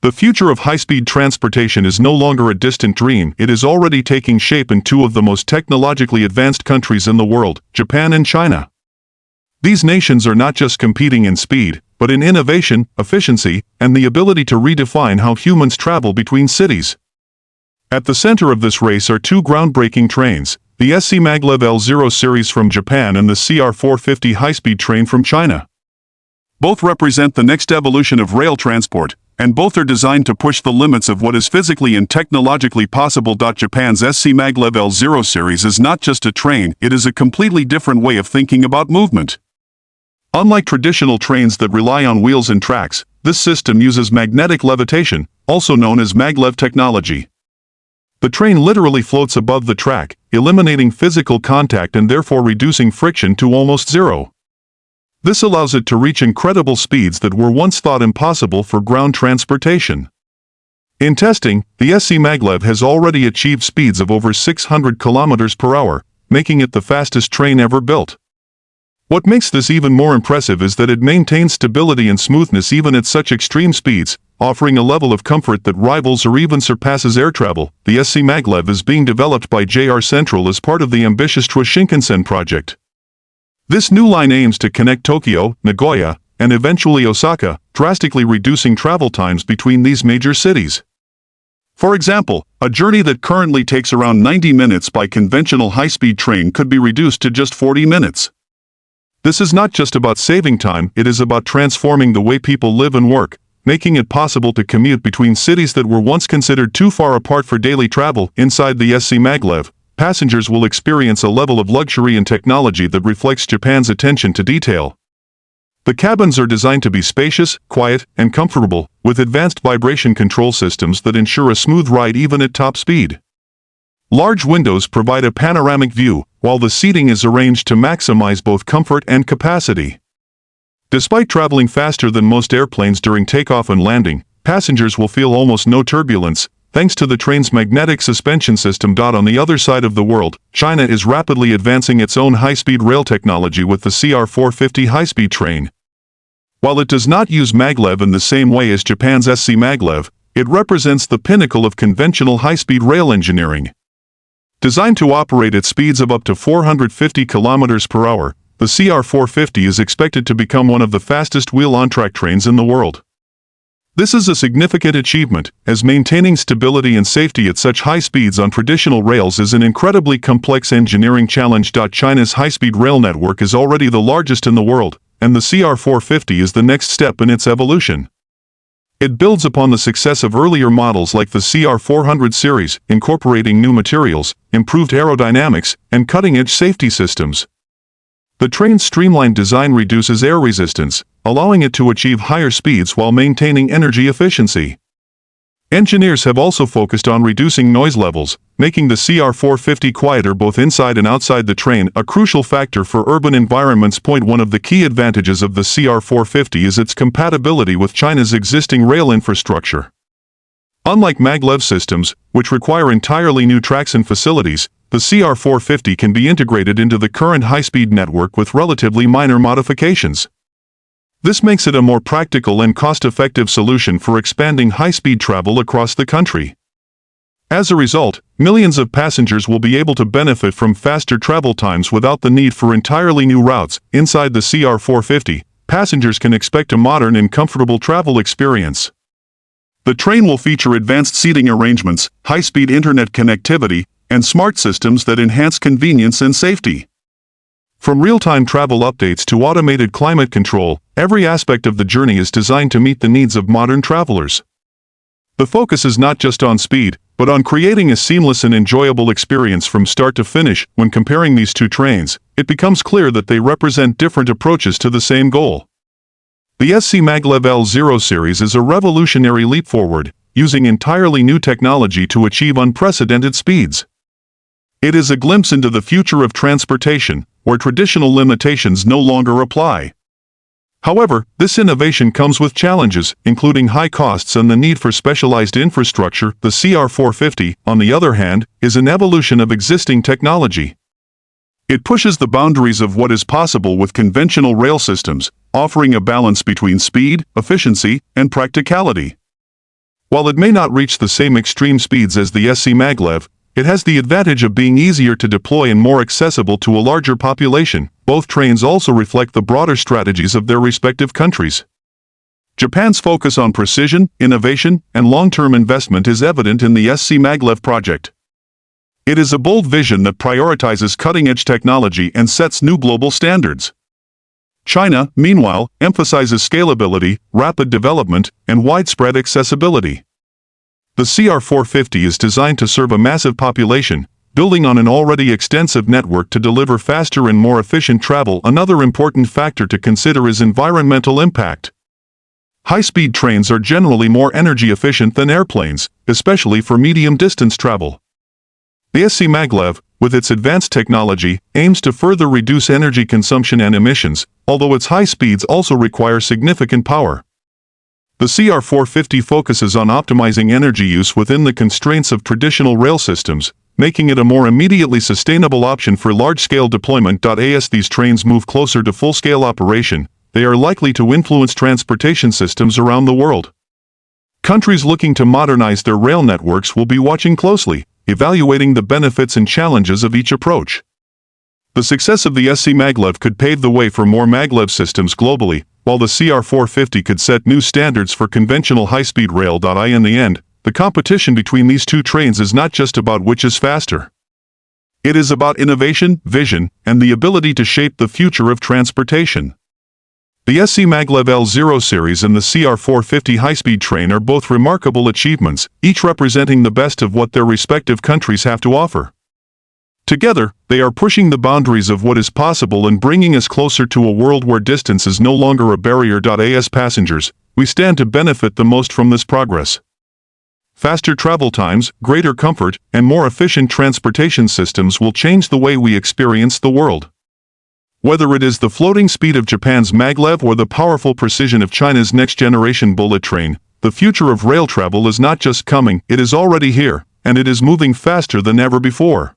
The future of high-speed transportation is no longer a distant dream, it is already taking shape in two of the most technologically advanced countries in the world, Japan and China. These nations are not just competing in speed, but in innovation, efficiency, and the ability to redefine how humans travel between cities. At the center of this race are two groundbreaking trains, the SCMaglev L0 Series from Japan and the CR450 High-Speed Train from China. Both represent the next evolution of rail transport, and both are designed to push the limits of what is physically and technologically possible. Japan's SCMaglev L0 Series is not just a train, it is a completely different way of thinking about movement. Unlike traditional trains that rely on wheels and tracks, this system uses magnetic levitation, also known as maglev technology. The train literally floats above the track, eliminating physical contact and therefore reducing friction to almost zero. This allows it to reach incredible speeds that were once thought impossible for ground transportation. In testing, the SCMaglev has already achieved speeds of over 600 km per hour, making it the fastest train ever built. What makes this even more impressive is that it maintains stability and smoothness even at such extreme speeds, offering a level of comfort that rivals or even surpasses air travel. The SCMaglev is being developed by JR Central as part of the ambitious Toei Shinkansen project. This new line aims to connect Tokyo, Nagoya, and eventually Osaka, drastically reducing travel times between these major cities. For example, a journey that currently takes around 90 minutes by conventional high-speed train could be reduced to just 40 minutes. This is not just about saving time, it is about transforming the way people live and work, making it possible to commute between cities that were once considered too far apart for daily travel. Inside the SCMaglev, passengers will experience a level of luxury and technology that reflects Japan's attention to detail. The cabins are designed to be spacious, quiet, and comfortable, with advanced vibration control systems that ensure a smooth ride even at top speed. Large windows provide a panoramic view, while the seating is arranged to maximize both comfort and capacity. Despite traveling faster than most airplanes during takeoff and landing, passengers will feel almost no turbulence, thanks to the train's magnetic suspension system. On the other side of the world, China is rapidly advancing its own high-speed rail technology with the CR450 High-Speed Train. While it does not use maglev in the same way as Japan's SCMaglev, it represents the pinnacle of conventional high-speed rail engineering. Designed to operate at speeds of up to 450 km per hour, the CR450 is expected to become one of the fastest wheel-on-track trains in the world. This is a significant achievement, as maintaining stability and safety at such high speeds on traditional rails is an incredibly complex engineering challenge. China's high-speed rail network is already the largest in the world, and the CR450 is the next step in its evolution. It builds upon the success of earlier models like the CR400 series, incorporating new materials, improved aerodynamics, and cutting-edge safety systems. The train's streamlined design reduces air resistance, allowing it to achieve higher speeds while maintaining energy efficiency. Engineers have also focused on reducing noise levels, making the CR450 quieter both inside and outside the train, a crucial factor for urban environments. One of the key advantages of the CR450 is its compatibility with China's existing rail infrastructure. Unlike maglev systems, which require entirely new tracks and facilities, the CR450 can be integrated into the current high-speed network with relatively minor modifications. This makes it a more practical and cost-effective solution for expanding high-speed travel across the country. As a result, millions of passengers will be able to benefit from faster travel times without the need for entirely new routes. Inside the CR450, passengers can expect a modern and comfortable travel experience. The train will feature advanced seating arrangements, high-speed internet connectivity, and smart systems that enhance convenience and safety. From real-time travel updates to automated climate control, every aspect of the journey is designed to meet the needs of modern travelers. The focus is not just on speed, but on creating a seamless and enjoyable experience from start to finish. When comparing these two trains, it becomes clear that they represent different approaches to the same goal. The SCMaglev L0 Series is a revolutionary leap forward, using entirely new technology to achieve unprecedented speeds. It is a glimpse into the future of transportation, where traditional limitations no longer apply. However, this innovation comes with challenges, including high costs and the need for specialized infrastructure. The CR450, on the other hand, is an evolution of existing technology. It pushes the boundaries of what is possible with conventional rail systems, offering a balance between speed, efficiency, and practicality. While it may not reach the same extreme speeds as the SCMaglev, it has the advantage of being easier to deploy and more accessible to a larger population. Both trains also reflect the broader strategies of their respective countries. Japan's focus on precision, innovation, and long-term investment is evident in the SCMaglev project. It is a bold vision that prioritizes cutting-edge technology and sets new global standards. China, meanwhile, emphasizes scalability, rapid development, and widespread accessibility. The CR450 is designed to serve a massive population, building on an already extensive network to deliver faster and more efficient travel. Another important factor to consider is environmental impact. High-speed trains are generally more energy efficient than airplanes, especially for medium-distance travel. The SCMaglev, with its advanced technology, aims to further reduce energy consumption and emissions, although its high speeds also require significant power. The CR450 focuses on optimizing energy use within the constraints of traditional rail systems, making it a more immediately sustainable option for large-scale deployment. As these trains move closer to full-scale operation, they are likely to influence transportation systems around the world. Countries looking to modernize their rail networks will be watching closely, evaluating the benefits and challenges of each approach. The success of the SCMaglev could pave the way for more maglev systems globally, while the CR450 could set new standards for conventional high-speed rail. In the end, the competition between these two trains is not just about which is faster. It is about innovation, vision, and the ability to shape the future of transportation. The SCMaglev L0 Series and the CR450 High-Speed Train are both remarkable achievements, each representing the best of what their respective countries have to offer. Together, they are pushing the boundaries of what is possible and bringing us closer to a world where distance is no longer a barrier. As passengers, we stand to benefit the most from this progress. Faster travel times, greater comfort, and more efficient transportation systems will change the way we experience the world. Whether it is the floating speed of Japan's maglev or the powerful precision of China's next-generation bullet train, the future of rail travel is not just coming, it is already here, and it is moving faster than ever before.